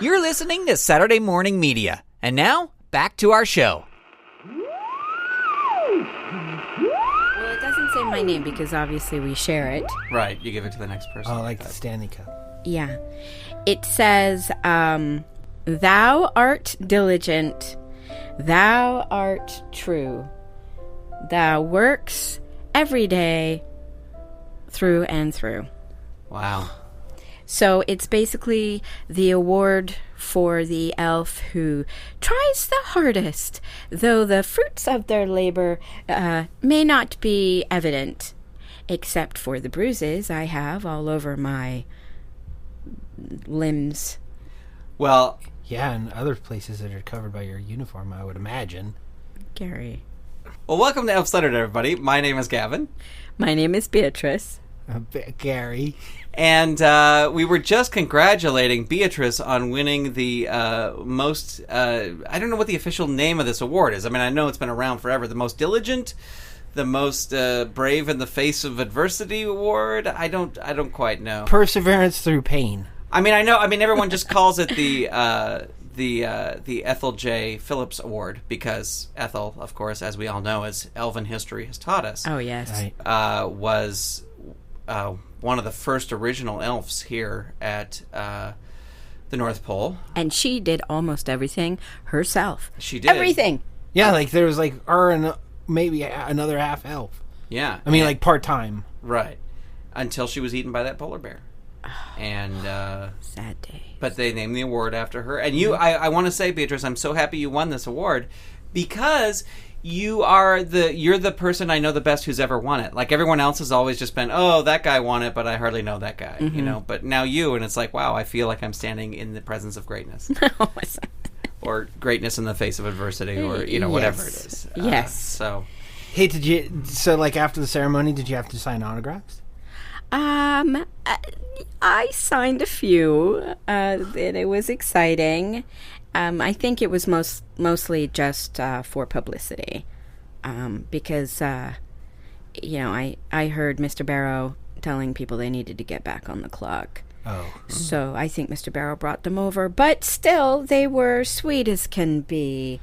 You're listening to Saturday Morning Media. And now, back to our show. Well, it doesn't say my name because obviously we share it. Right, you give it to the next person. Oh, like the Stanley Cup. Yeah. It says, thou art diligent, thou art true, thou works every day through and through. Wow. So it's basically the award for the elf who tries the hardest, though the fruits of their labor may not be evident, except for the bruises I have all over my limbs. Well, yeah, and other places that are covered by your uniform, I would imagine. Gary. Well, welcome to Elves Leonard, everybody. My name is Gavin. My name is Beatrice. Gary. And we were just congratulating Beatrice on winning the most, I don't know what the official name of this award is. I mean, I know it's been around forever. The most diligent, the most brave in the face of adversity award. I don't quite know. Perseverance through pain. I mean, I know. I mean, everyone just calls it the Ethel J. Phillips Award because Ethel, of course, as we all know, as Elven history has taught us, Oh, yes. Right. was one of the first original elves here at the North Pole. And she did almost everything herself. She did. Everything. Yeah, like there was like and maybe another half elf. Yeah. I mean, like part-time. Right. Until she was eaten by that polar bear. And Sad day. but they named the award after her. And I want to say, Beatrice, I'm so happy you won this award because you're the person I know the best who's ever won it. Like everyone else has always just been, oh, that guy won it, but I hardly know that guy, you know. But now you, and it's like, wow, I feel like I'm standing in the presence of greatness, or greatness in the face of adversity, or whatever it is. Yes. So, Hey, like after the ceremony, did you have to sign autographs? I signed a few, and it was exciting. I think it was mostly just for publicity, because I heard Mr. Barrow telling people they needed to get back on the clock. Oh. So I think Mr. Barrow brought them over, but still, they were sweet as can be.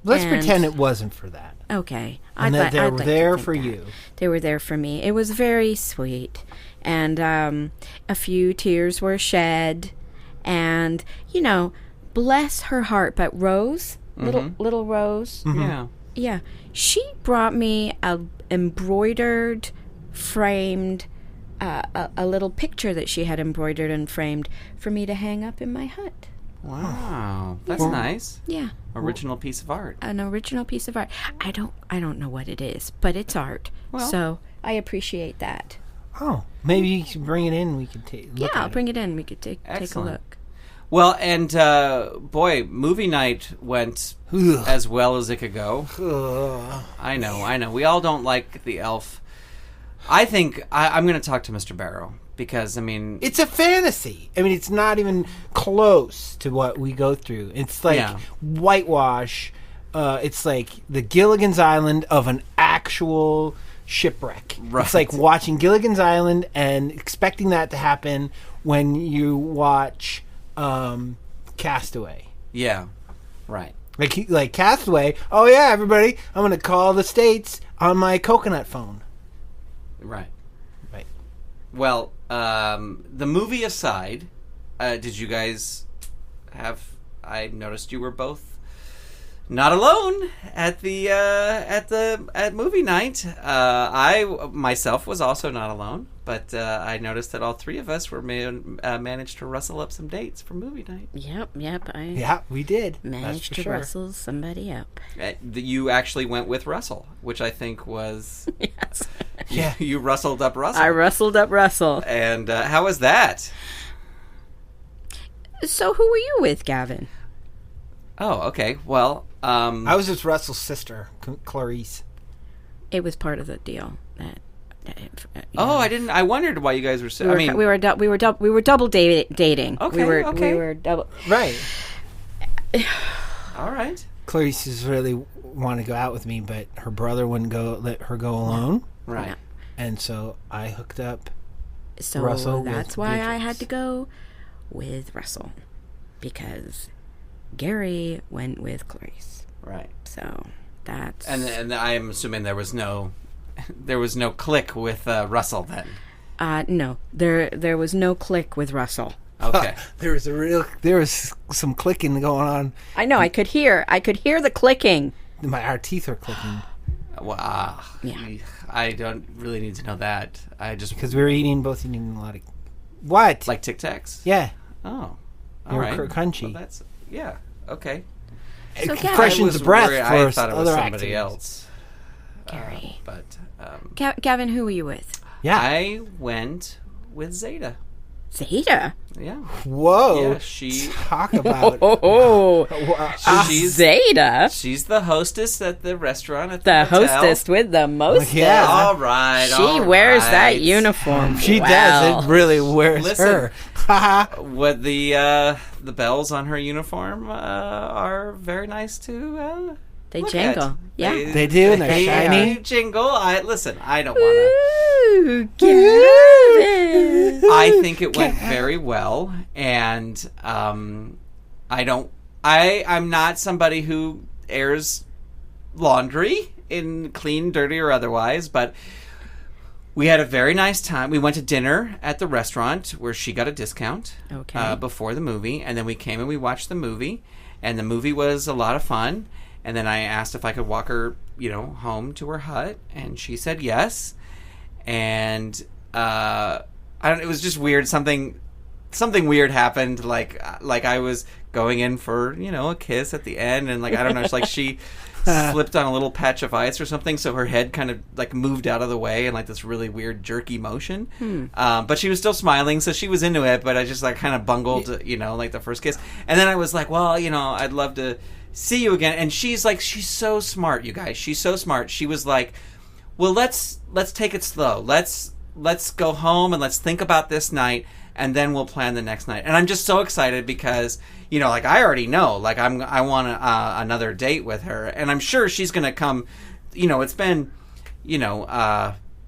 Let's pretend it wasn't for that. Okay. And that they were there for you. They were there for me. It was very sweet. And a few tears were shed. And, bless her heart. But Rose, little Rose. yeah. Yeah. She brought me a embroidered, framed, a little picture that she had embroidered and framed for me to hang up in my hut. Wow. That's nice. Yeah. Original piece of art. An original piece of art. I don't know what it is, but it's art. Well. So I appreciate that. Oh, maybe you should bring it in. We could take. Yeah, I'll bring it in. We could take a Excellent. look. Well, and boy, movie night went as well as it could go. I know. We all don't like the elf. I think I'm going to talk to Mr. Barrow because, I mean... It's a fantasy. I mean, it's not even close to what we go through. It's like whitewash. It's like the Gilligan's Island of an actual shipwreck. Right. It's like watching Gilligan's Island and expecting that to happen when you watch Castaway. Yeah, right. Like Castaway. Oh, yeah, everybody. I'm going to call the States on my coconut phone. Right. Right. Well, the movie aside, did you guys have... I noticed you were both not alone at movie night. I myself was also not alone, but I noticed that all three of us were managed to rustle up some dates for movie night. Yep. Yeah, we did. Managed to rustle somebody up. You actually went with Russell, which I think was... Yes. Yeah. You rustled up Russell. I rustled up Russell. And how was that? So who were you with, Gavin? Oh, okay. Well, I was with Russell's sister, Clarice. It was part of the deal. I didn't. I wondered why you guys were. We were double dating. Okay. We were double. Right. All right. Clarice just really wanted to go out with me, but her brother wouldn't let her go alone. Right. No. And so I hooked up So Russell that's with why I Beatrice. had to go with Russell. because Gary went with Clarice. Right. So that's And I'm assuming there was no click with Russell then. no, there was no click with Russell. Okay. There was some clicking going on. I know. I could hear the clicking. Our teeth are clicking Wow. Yeah. I don't really need to know that. I just because we were both eating a lot of what? like Tic Tacs. Yeah, Oh. they All were right. crunchy. Well, that's okay. So, It Gavin- freshens the breath worried- for I thought it was other somebody activities. else. Gary. But Gavin, who were you with? Yeah. I went with Zeta. Zeta. Yeah. Whoa. Yeah, she Talk about. Oh, she's Zeta, she's the hostess at the restaurant at the hotel. hostess with the most. Yeah. All right. She wears that uniform. She well. does. It really wears Listen. her. Haha. What the bells on her uniform are very nice to They look jingle. at. Yeah. They do, and they're They shiny. jingle. I don't want to. Ooh, Gavin. I think it went very well, and I'm not somebody who airs laundry in clean, dirty, or otherwise, but we had a very nice time. We went to dinner at the restaurant where she got a discount before the movie, and then we came and we watched the movie, and the movie was a lot of fun. And then I asked if I could walk her, home to her hut, and she said yes. And it was just weird. Something weird happened. Like I was going in for a kiss at the end, and I don't know. It's like she slipped on a little patch of ice or something, so her head kind of moved out of the way in this really weird jerky motion. But she was still smiling, so she was into it. But I just kind of bungled, the first kiss. And then I was like, well, I'd love to see you again. And she's so smart, you guys. She's so smart. She was like, well, let's take it slow. Let's go home and let's think about this night, and then we'll plan the next night. And I'm just so excited because I already know I want another date with her, and I'm sure she's gonna come. It's been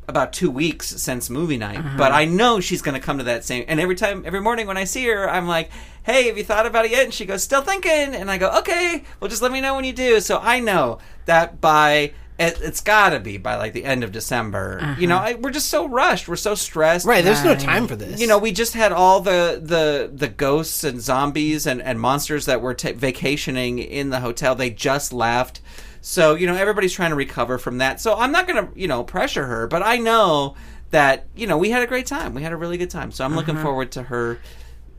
about 2 weeks since movie night, but I know she's gonna come to that same. And every morning when I see her, I'm like, hey, have you thought about it yet? And she goes, still thinking. And I go, okay, well, just let me know when you do. So I know that it's got to be by the end of December. We're just so rushed. We're so stressed. Right, there's no time for this. We just had all the ghosts and zombies and monsters that were vacationing in the hotel. They just left. So, everybody's trying to recover from that. So I'm not going to, pressure her. But I know that, we had a great time. We had a really good time. So I'm looking forward to her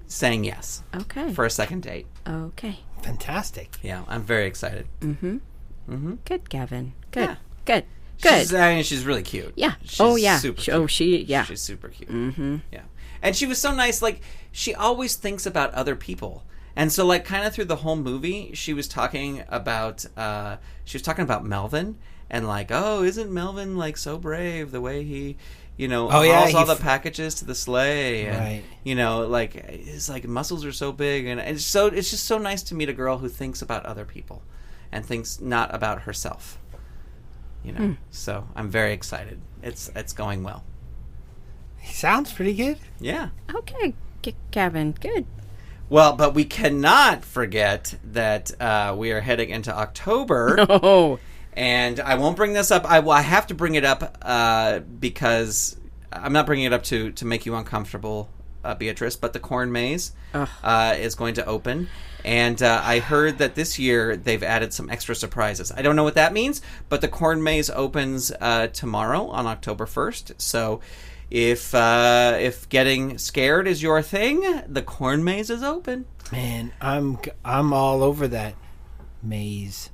saying yes. Okay. For a second date. Okay. Fantastic. Yeah, I'm very excited. Good, Gavin. Good. Yeah. Good. Good. She's really cute. Yeah. She's super cute. Yeah. She's super cute. Mm-hmm. Yeah. And she was so nice. She always thinks about other people. And so, kind of through the whole movie, she was talking about Melvin and oh, isn't Melvin so brave the way he, hauls all the packages to the sleigh, and his muscles are so big, and it's just so nice to meet a girl who thinks about other people, and thinks not about herself. So I'm very excited. It's going well. He sounds pretty good. Yeah. Okay, Gavin. Good. Well, but we cannot forget that we are heading into October. No. And I won't bring this up. I have to bring it up because I'm not bringing it up to make you uncomfortable, Beatrice, but the Corn Maze is going to open. And I heard that this year they've added some extra surprises. I don't know what that means, but the Corn Maze opens tomorrow on October 1st. So if getting scared is your thing, the Corn Maze is open. Man, I'm all over that maze.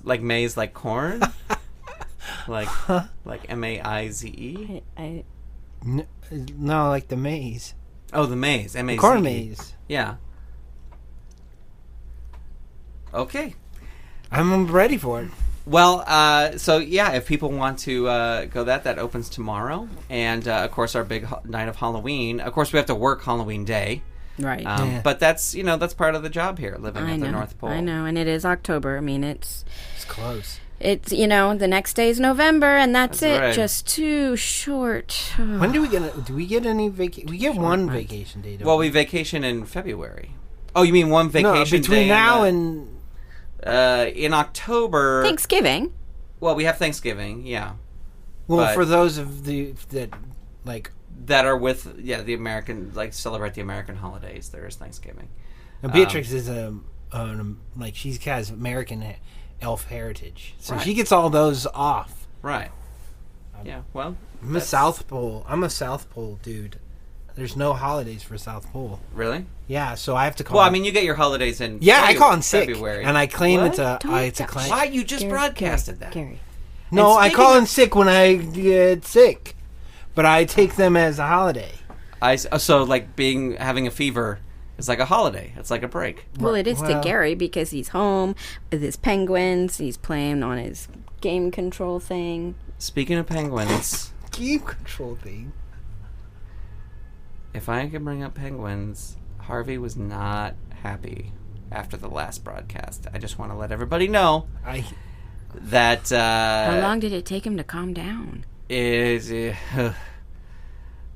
Like maize, like corn, like M-A-I-Z-E. No, like the maze. Oh, the maze, M-A-Z-E. Corn maze. Yeah. Okay. I'm ready for it. Well, so yeah, if people want to go, that opens tomorrow, and of course our big night of Halloween. Of course, we have to work Halloween Day. Right. But that's part of the job here, living at the North Pole. I know, and it is October. I mean, it's close. It's, the next day is November, and that's it. right. Just too short. When do we get any vacation? We get one vacation day. Well, we vacation in February. Oh, you mean one vacation between day now and in October? Thanksgiving. Well, we have Thanksgiving, yeah. well, for those of that that are with the American, celebrate the American holidays. There is Thanksgiving. Now, Beatrice is she has American elf heritage, so Right. she gets all those off. Right. Yeah. Well, I'm a South Pole dude. There's no holidays for South Pole. really? Yeah, so I have to call. Well, I mean, you get your holidays in. I call in sick, February, and I claim What? it's a claim. Why you just broadcasted that? Gary. No, And I speaking call in of- sick when I get sick, but I take them as a holiday. So having a fever is like a holiday. It's like a break. Well, it is to Well- Gary because he's home with his penguins. He's playing on his game control thing. Speaking of penguins, Game control thing. if I can bring up penguins, Harvey was not happy after the last broadcast. I just want to let everybody know that How long did it take him to calm down?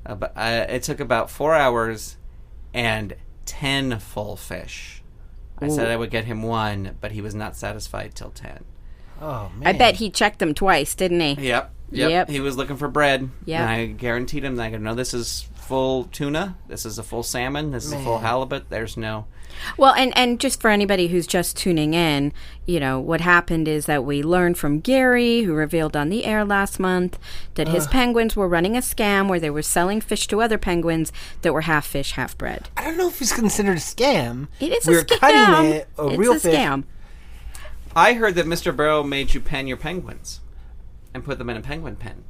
it took about 4 hours and 10 full fish. I said I would get him one, but he was not satisfied till 10. Oh man! I bet he checked them twice, didn't he? Yep. Yep. He was looking for bread. Yep. And I guaranteed him that I go, no, this is full tuna. This is a full salmon. This is a full halibut. There's no... Well, and just for anybody who's just tuning in, what happened is that we learned from Gary, who revealed on the air last month, that his penguins were running a scam where they were selling fish to other penguins that were half fish, half bread. I don't know if it's considered a scam. It is We're a scam. cutting it It's real a fish. scam. I heard that Mr. Barrow made you pen your penguins and put them in a penguin pen.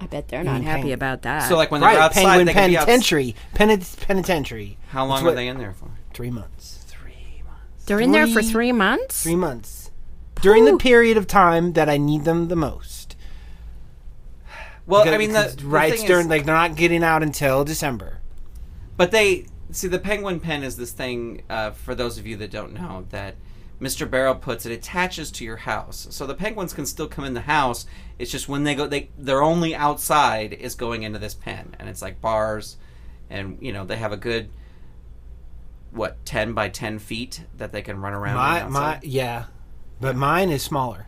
I bet they're not mean happy penguin. about that. So, when they're Right, outside, penguin they can be outside. penitentiary. Penitentiary. How long That's are what- they in there for? 3 months. 3 months. they're in there for three- 3 months? 3 months. During the period of time that I need them the most. Well, Because- I mean, because the rights thing during is, they're not getting out until December. but they see the penguin pen is this thing. For those of you that don't know, that Mr. Barrow puts, it attaches to your house, so the penguins can still come in the house. It's just when they go, they're only outside is going into this pen, and it's like bars, and they have a good 10 by 10 feet that they can run around. But mine is smaller.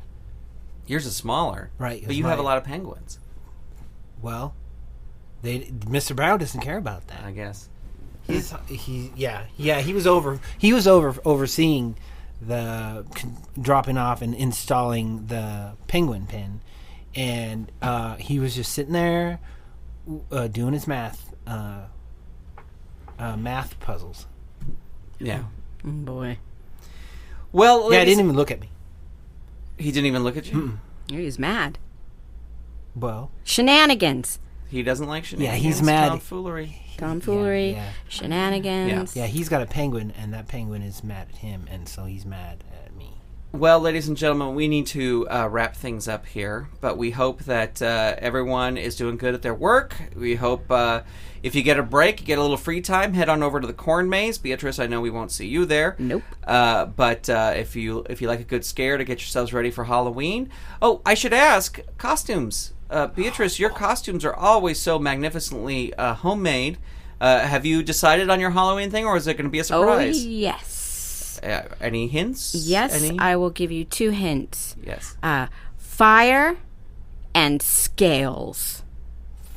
Yours is smaller, Right, But you have a lot of penguins, Well, Mr. Brown doesn't care about that. I guess. He was overseeing the dropping off and installing the penguin pen, and he was just sitting there doing his math puzzles. Yeah. Oh, boy. Well, Yeah, he didn't even look at me. He didn't even look at you. He's mad. Well, Shenanigans. He doesn't like shenanigans. he's mad. Tomfoolery. Tomfoolery. Yeah. Shenanigans. yeah, he's got a penguin, and that penguin is mad at him, and so he's mad at me. Well, ladies and gentlemen, we need to wrap things up here, but we hope that everyone is doing good at their work. We hope if you get a break, you get a little free time, head on over to the corn maze. Beatrice, I know we won't see you there. Nope. But if you like a good scare to get yourselves ready for Halloween. Oh, I should ask, costumes. Beatrice, your costumes are always so magnificently homemade. Have you decided on your Halloween thing, or is it going to be a surprise? Oh, yes. Any hints? Yes, Any? I will give you 2 hints. Yes. Fire and scales.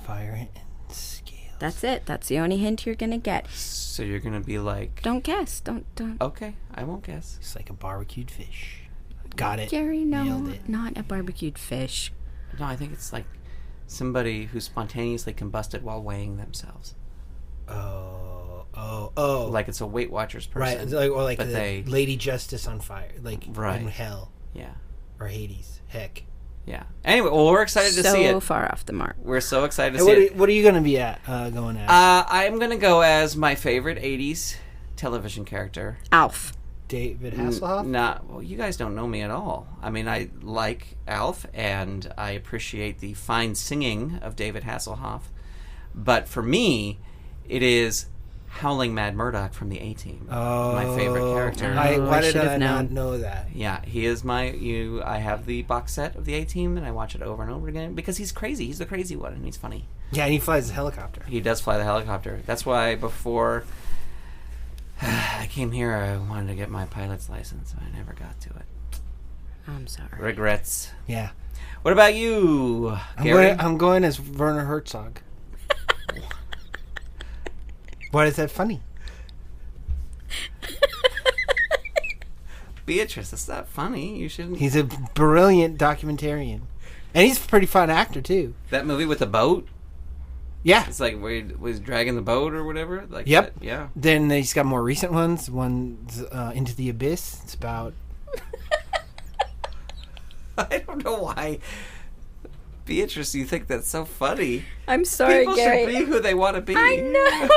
Fire and scale. That's it. That's the only hint you're going to get. So you're going to be like... Don't guess. Don't. Okay, I won't guess. It's like a barbecued fish. Got it. Gary, no, Nailed it. not a barbecued fish. No, I think it's like somebody who spontaneously combusted while weighing themselves. Oh. Like it's a Weight Watchers person. Right, or like but the they... Lady Justice on fire, like Right. in hell Yeah, or Hades. Heck. yeah. Anyway, well, we're excited to see So it. far off the mark. We're so excited to Hey, see it. what are you going to be going at? I'm going to go as my favorite 80s television character. Alf. David Hasselhoff? Well, you guys don't know me at all. I mean, I like Alf, and I appreciate the fine singing of David Hasselhoff. But for me, it is Howling Mad Murdoch from the A-Team. Oh, my favorite character. Why did should I have not known. know that? Yeah, he is I have the box set of the A-Team, and I watch it over and over again because he's crazy. He's the crazy one, and he's funny. Yeah, and he flies a helicopter. He does fly the helicopter. That's why before I came here, I wanted to get my pilot's license, but I never got to it. I'm sorry. Regrets. Yeah. What about you, Gary? I'm going as Werner Herzog. Why is that funny? Beatrice, that's not funny. You shouldn't. He's a brilliant documentarian. And he's a pretty fun actor, too. That movie with the boat? Yeah. It's like where he was dragging the boat or whatever? Like Yep. that, yeah. Then he's got more recent ones. One's Into the Abyss. It's about... I don't know why. Beatrice, you think that's so funny. I'm sorry, People Gary. should be who they want to be. I know.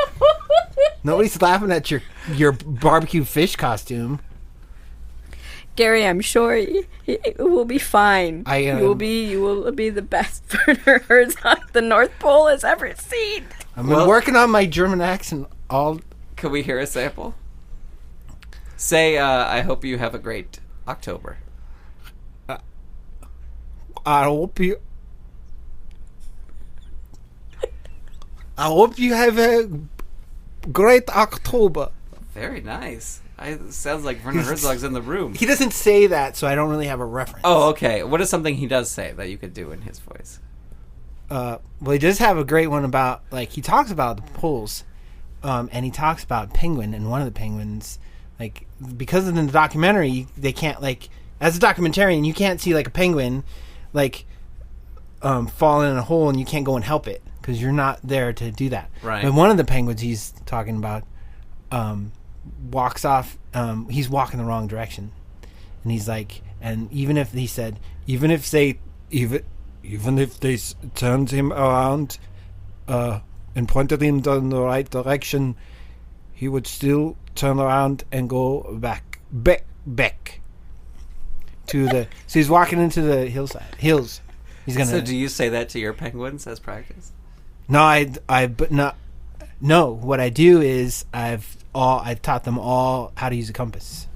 Nobody's laughing at your barbecue fish costume. Gary, I'm sure it will be fine. You will be the best Werner Herzog the North Pole has ever seen. I've been working on my German accent all... Can we hear a sample? Say, I hope you have a great October. I hope you have a great October. Very nice. It sounds like Werner Herzog's in the room. He doesn't say that, so I don't really have a reference. Oh, okay. What is something he does say that you could do in his voice? Well, he does have a great one about, like, he talks about the poles, and he talks about penguin, and one of the penguins, like, because of the documentary, they can't, like, as a documentarian, you can't see, like, a penguin, like, fall in a hole, and you can't go and help it, because you're not there to do that. Right. But one of the penguins he's talking about, walks off, he's walking the wrong direction, and he's like, and even if they turned him around and pointed him in the right direction, he would still turn around and go back to the. So he's walking into the hills. He's gonna. So do you say that to your penguins as practice? No, No, what I do is I've taught them all how to use a compass.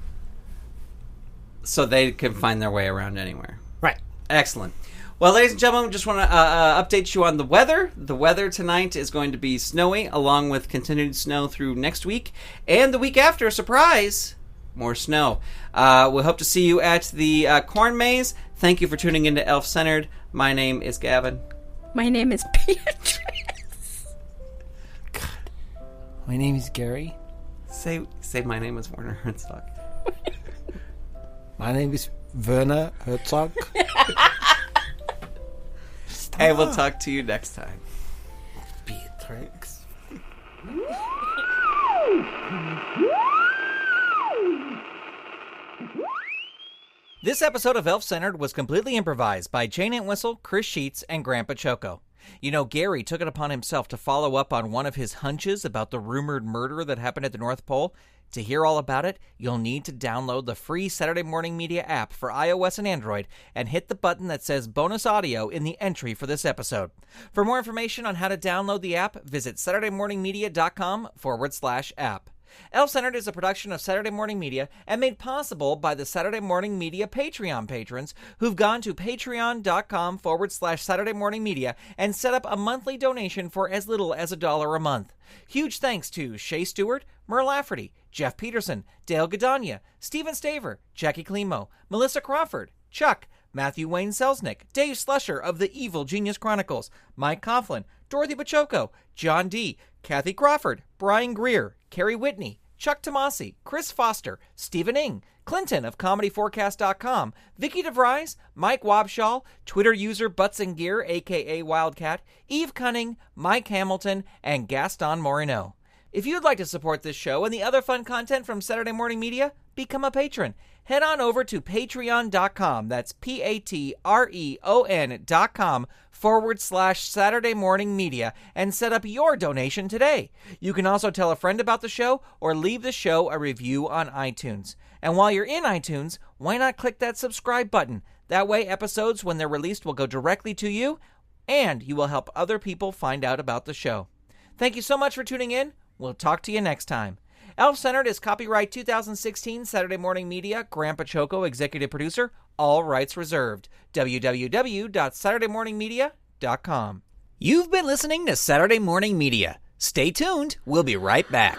So they can find their way around anywhere. Right. Excellent. Well, ladies and gentlemen, just want to update you on the weather. The weather tonight is going to be snowy, along with continued snow through next week. And the week after, surprise, more snow. We hope to see you at the corn maze. Thank you for tuning in to Elf Centered. My name is Gavin. My name is Beatrice. My name is Gary. Say my name is Werner Herzog. My name is Werner Herzog. Hey, we'll talk to you next time. Beatrice. This episode of Elf Centered was completely improvised by Jayne Entwistle, Chris Sheets, and Grant Baciocco. You know, Gary took it upon himself to follow up on one of his hunches about the rumored murder that happened at the North Pole. To hear all about it, you'll need to download the free Saturday Morning Media app for iOS and Android and hit the button that says bonus audio in the entry for this episode. For more information on how to download the app, visit SaturdayMorningMedia.com/app. Elf Centered is a production of Saturday Morning Media and made possible by the Saturday Morning Media Patreon patrons who've gone to patreon.com/Saturday Morning Media and set up a monthly donation for as little as $1 a month. Huge thanks to Shay Stewart, Merle Lafferty, Jeff Peterson, Dale Gadania, Stephen Staver, Jackie Klimo, Melissa Crawford, Chuck, Matthew Wayne Selznick, Dave Slusher of the Evil Genius Chronicles, Mike Coughlin, Dorothy Baciocco, John D., Kathy Crawford, Brian Greer, Carrie Whitney, Chuck Tomasi, Chris Foster, Stephen Ing, Clinton of ComedyForecast.com, Vicky DeVries, Mike Wobschall, Twitter user Butts and Gear, a.k.a. Wildcat, Eve Cunning, Mike Hamilton, and Gaston Moreno. If you'd like to support this show and the other fun content from Saturday Morning Media, become a patron. Head on over to patreon.com, that's patreon.com/Saturday Morning Media, and set up your donation today. You can also tell a friend about the show or leave the show a review on iTunes. And while you're in iTunes, why not click that subscribe button? That way episodes, when they're released, will go directly to you, and you will help other people find out about the show. Thank you so much for tuning in. We'll talk to you next time. Elf Centered is copyright 2016 Saturday Morning Media, Grant Baciocco, executive producer, all rights reserved. www.saturdaymorningmedia.com. You've been listening to Saturday Morning Media. Stay tuned. We'll be right back.